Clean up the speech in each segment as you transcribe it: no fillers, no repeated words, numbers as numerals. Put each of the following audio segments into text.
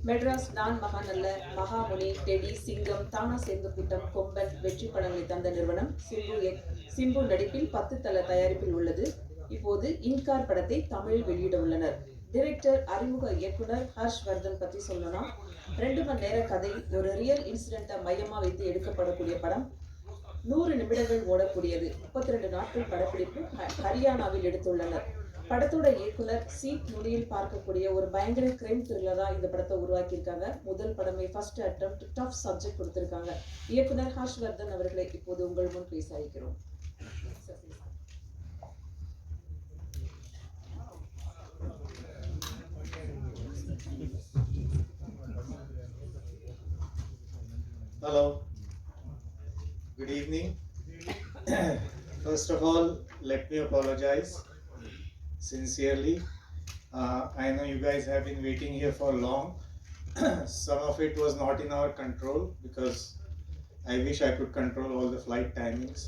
மெட்ராஸ் நான் மகாநல்ல, மகாமுனி, டெடி, சிங்கம், தானா சேர்ந்த கூட்டம், கொம்பன் வெற்றி படங்களை தந்த நிறுவனம் சிம்பு நடிப்பில் 10 தல தயாரிப்பில் உள்ளது. இப்போது இன்கார் படத்தை தமிழில் வெளியிட உள்ளனர். டைரக்டர் அறிமுக இயக்குனர் ஹர்ஷ் வர்தன் பற்றி சொல்லணும்னா 2 மணி நேர கதை, ஒரு ரியல் இன்சிடென்ட்டை மையமாக வைத்து எடுக்கப்படக்கூடிய படம். 100 நிமிடங்கள் ஓடக்கூடியது. 32 நாட்கள் படப்பிடிப்பு ஹரியானாவில் எடுத்துள்ளனர். படத்தோட இயக்குனர் சீட் நுனியில் பார்க்கக்கூடிய ஒரு பயங்கர கிரைம் த்ரில்லரா இந்த படத்தை உருவாக்கியிருக்காங்க. முதல் படமே ஃபர்ஸ்ட் அட்டெம்ப்ட் டஃப் சப்ஜெக்ட் கொடுத்திருக்காங்க. இயக்குனர் ஹர்ஷ்வர்தன் அவர்களை இப்போது உங்கள் முன் பேச அழைக்கிறோம். Hello, good evening. First of all, let me apologize sincerely. I know you guys have been waiting here for long. Some of it was not in our control because I wish I could control all the flight timings.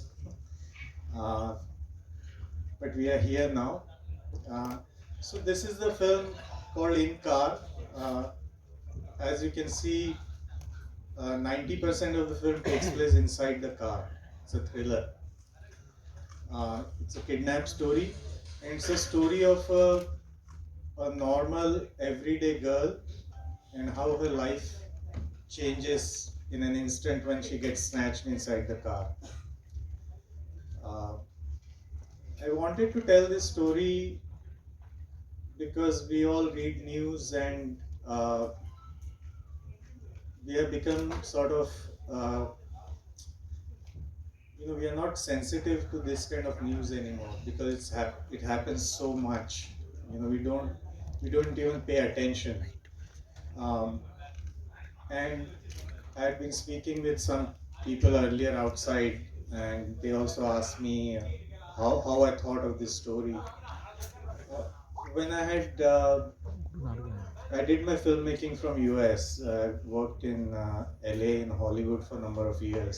But we are here now. So this is the film called InCar. As you can see, 90% of the film takes place inside the car. It's a thriller. It's a kidnap story, and it's a story of a normal everyday girl and how her life changes in an instant when she gets snatched inside the car. I wanted to tell this story because we all read news and we have become sort of we are not sensitive to this kind of news anymore because it happens so much. We don't even pay attention. And I had been speaking with some people earlier outside, and they also asked me how I thought of this story. When I did my filmmaking from US. I worked in LA in Hollywood for a number of years,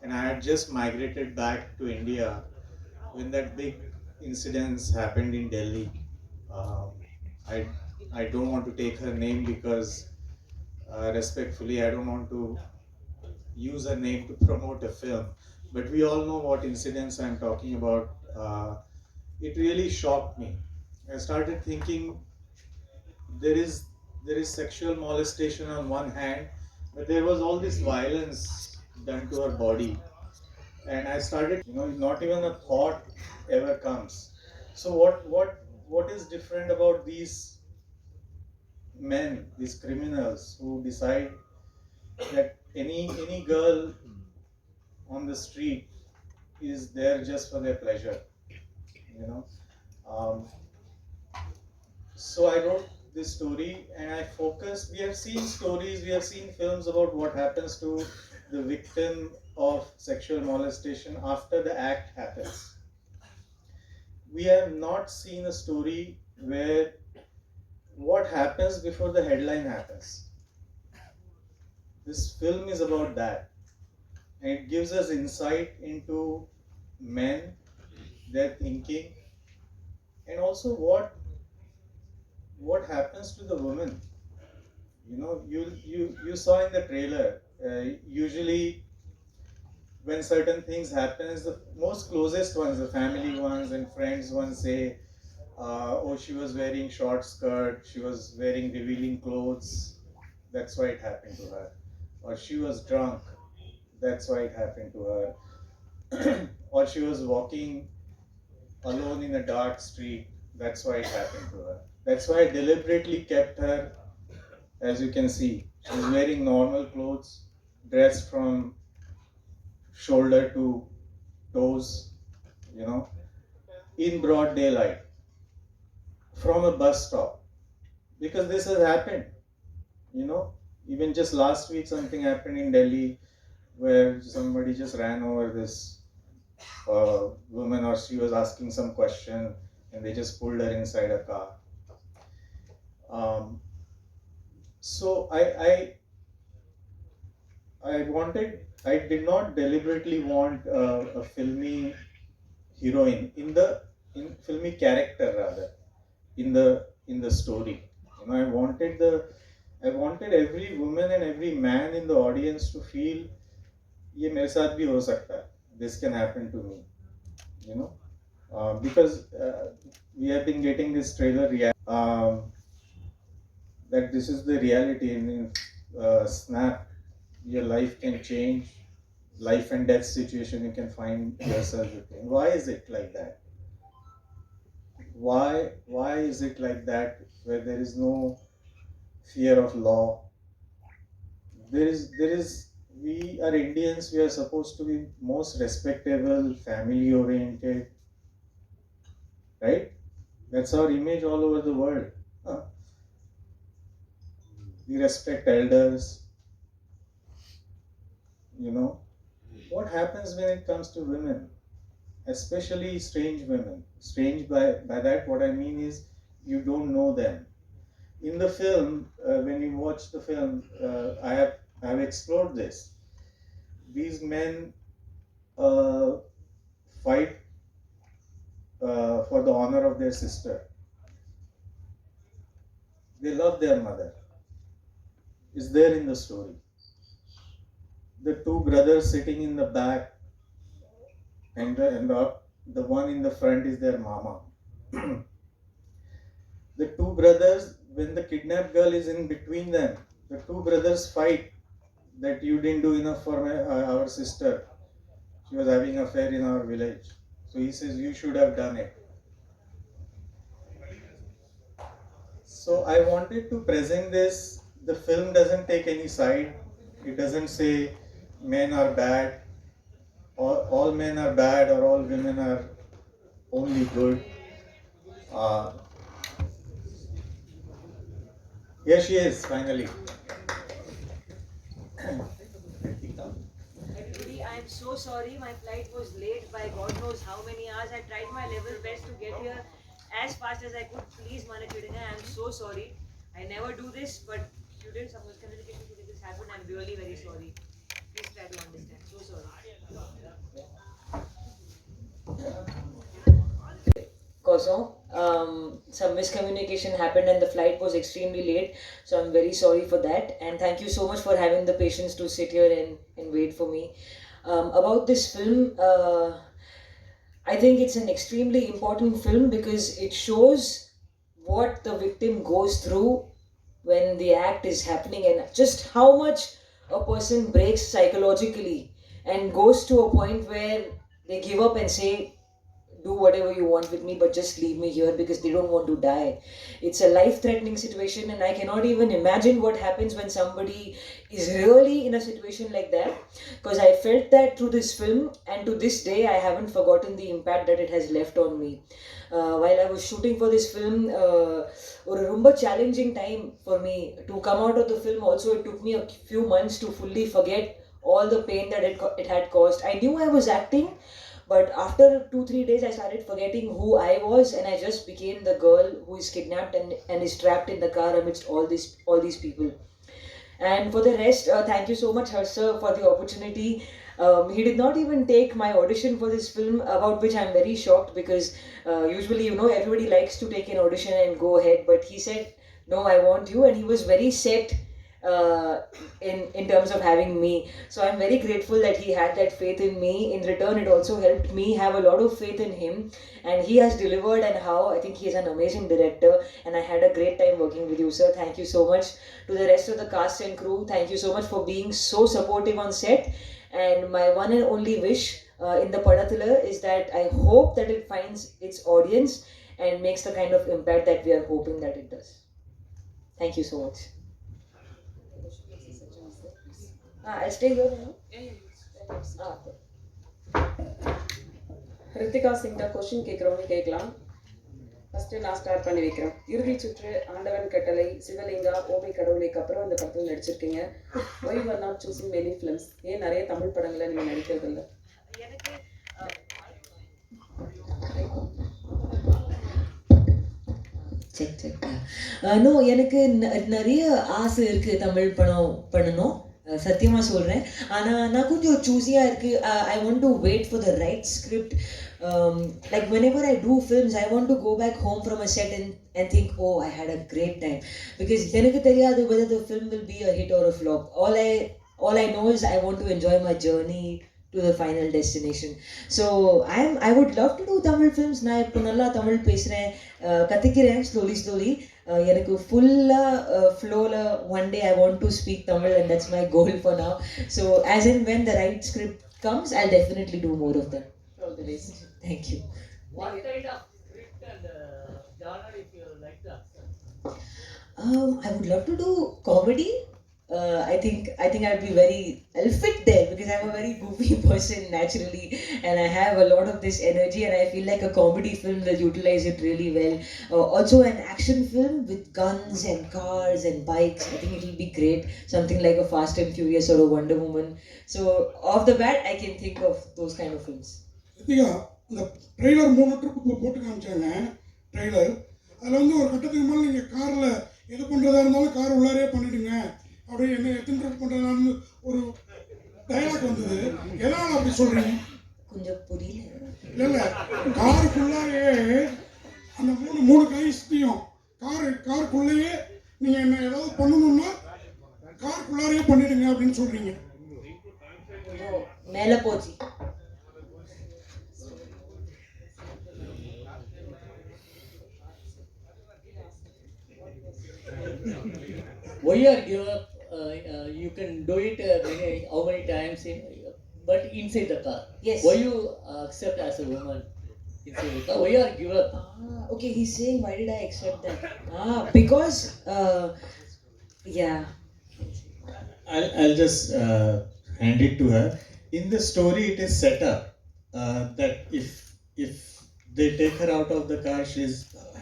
and I had just migrated back to India when that big incidents happened in Delhi. I don't want to take her name because respectfully I don't want to use her name to promote a film, but we all know what incidents I'm talking about. It really shocked me. I started thinking there is sexual molestation on one hand, but there was all this violence done to her body, and I started, not even a thought ever comes. So what is different about these men, these criminals who decide that any girl on the street is there just for their pleasure, um, so I wrote this story and I focused. We have seen stories, we have seen films about what happens to the victim of sexual molestation after the act happens. We have not seen a story where what happens before the headline happens. This film is about that, and it gives us insight into men, their thinking, and also what happens to the woman. You saw in the trailer, usually when certain things happen, the most closest ones, the family ones and friends ones say, oh, she was wearing short skirt, she was wearing revealing clothes, that's why it happened to her. Or she was drunk, that's why it happened to her. Or she was walking alone in a dark street, that's why it happened to her. That's why I deliberately kept her, as you can see, she's wearing normal clothes, dressed from shoulder to toes, in broad daylight, from a bus stop. Because this has happened, even just last week something happened in Delhi where somebody just ran over this woman, or she was asking some question and they just pulled her inside a car. So I did not deliberately want a filmy heroine in filmy character rather in the story. I wanted I wanted every woman and every man in the audience to feel, ये मेरे साथ भी हो सकता है. This can happen to me, you know, because we have been getting this trailer that this is the reality. In snap, your life can change. Life and death situation you can find yourself in. Why is it like that? Why is it like that, where there is no fear of law? There is we are Indians, we are supposed to be most respectable, family oriented, right? That's our image all over the world. We respect elders, you know. What happens when it comes to women, especially strange women? Strange, by that what I mean is, you don't know them. In the film, when you watch the film, I have explored this. These men fight for the honor of their sister. They love their mother. It's there in the story. The two brothers sitting in the back, and the one in the front is their mama. The two brothers, when the kidnapped girl is in between them, the two brothers fight that you didn't do enough for our sister. She was having an affair in our village. So he says, you should have done it. So I wanted to present this. The film doesn't take any side. It doesn't say men are bad, or all men are bad, or all women are only good. Here she is, finally. Everybody, I am so sorry. My flight was late by God knows how many hours. I tried my level best to get here as fast as I could. Please, Manachidina, I am so sorry. I never do this, but students, some miscommunication today this happened. I'm really very sorry. Please try to understand. So sorry. Koso, some miscommunication happened and the flight was extremely late. So I'm very sorry for that. And thank you so much for having the patience to sit here and wait for me. About this film, I think it's an extremely important film because it shows what the victim goes through when the act is happening and just how much a person breaks psychologically and goes to a point where they give up and say, do whatever you want with me, but just leave me here, because they don't want to die. It's a life-threatening situation, and I cannot even imagine what happens when somebody is really in a situation like that, because I felt that through this film, and to this day I haven't forgotten the impact that it has left on me. While I was shooting for this film, ஒரு ரொம்ப challenging time for me to come out of the film. Also, it took me a few months to fully forget all the pain that it had caused. I knew I was acting, but after 2-3 days, I started forgetting who I was, and I just became the girl who is kidnapped and is trapped in the car amidst all these people. And for the rest, thank you so much, Harsha, for the opportunity. He did not even take my audition for this film, about which I'm very shocked, because usually, everybody likes to take an audition and go ahead. But he said, no, I want you, and he was very set in terms of having me. So I'm very grateful that he had that faith in me. In return, it also helped me have a lot of faith in him, and he has delivered. And how I think he's an amazing director, and I had a great time working with you, sir. Thank you so much. To the rest of the cast and crew, thank you so much for being so supportive on set. And my one and only wish in the Padathala is that I hope that it finds its audience and makes the kind of impact that we are hoping that it does. Thank you so much. I'll stay here now. Okay. RitikaSingh question கேட்குறவங்க கேட்கலாம். First நான் start பண்ணி வைக்கிறேன். இறுதி சுற்று, ஆண்டவன் கட்டளை, சிவலிங்கா, ஓமை கடவுளைக்கு அப்புறம் இந்த படத்தில் நடிச்சிருக்கீங்க. Why you are not choosing many films? ஏன் நிறைய தமிழ் படங்களை நீங்கள் நடிக்கிறது இல்லை? No, எனக்கு நிறைய ஆசை இருக்கு தமிழ் படம் பண்ணணும். சத்தியமாக சொல்கிறேன். ஆனால் நான் கொஞ்சம் சூஸியாக இருக்குது. I want to wait for the right script. Like whenever I do films, I want to go back home from a set and think, oh, I had a great time. Because எனக்கு தெரியாது whether the film will be a hit or a flop. All I know is I want to enjoy my journey to the final destination. So I would love to do Tamil films. நான் இப்போ நல்லா தமிழ் பேசுகிறேன், கற்றுக்கிறேன் slowly. எனக்கு ஃபுல்லாக ஃப்ளோவில் one day I want to speak Tamil, and that's my goal for now. So as and when the right script comes, I'll definitely do more of them. All the best. Thank you. What kind of script and genre if you like to accept? I would love to do comedy. I think I'll fit there because I'm a very goofy person naturally, and I have a lot of this energy, and I feel like a comedy film will utilize it really well. Also an action film with guns and cars and bikes, I think it will be great. Something like a Fast and Furious or a Wonder Woman. So off the bat I can think of those kind of films. Ritika, இந்த trailer 3 trip போட்டு காமிச்சாங்க. Trailer அதில் வந்து ஒரு கட்டத்துக்கு மேலே நீங்கள் காரில் எது பண்ணுறதா இருந்தாலும் கார் உள்ளாரே பண்ணிவிடுங்க அப்படியே என்ன எத்தனை ட்ரிப் பண்ணுறதான்னு ஒரு டைலாக் வந்தது. எதனால் அப்படி சொல்கிறீங்க? கொஞ்சம் புரியல. இல்லை காருக்குள்ளாரே அந்த மூணு கைஸ்டையும் காருக்குள்ளேயே நீங்கள் என்ன ஏதாவது பண்ணணும்னா காருக்குள்ளாரே பண்ணிவிடுங்க அப்படின்னு சொல்கிறீங்க. மேலே போச்சு. Why you give up? You can do it how many times, but inside the car. Yes. Why you accept as a woman inside the car? Why you give up? Okay, he's saying why did I accept that? Because yeah. I'll just hand it to her. In the story, it is set up that if they take her out of the car, she's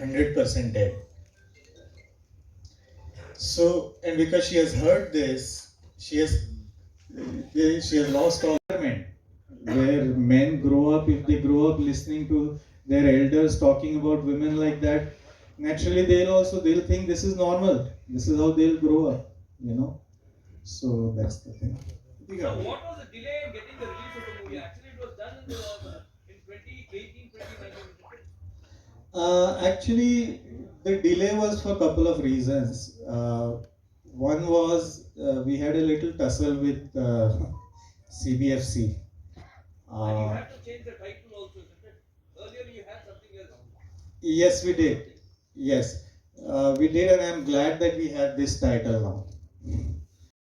100% dead. So, and because she has heard this, she has lost all men. Where men grow up, if they grow up listening to their elders talking about women like that, naturally they'll think this is normal. This is how they'll grow up, you know. So that's the thing. So what was the delay in getting the release of the movie? Actually, it was done in 2018, 2019. Actually, the delay was for a couple of reasons. One was we had a little tussle with CBFC. And you had to change the title also, isn't it? Earlier you had something else. Yes, we did. Yes, we did, and I'm glad that we have this title now.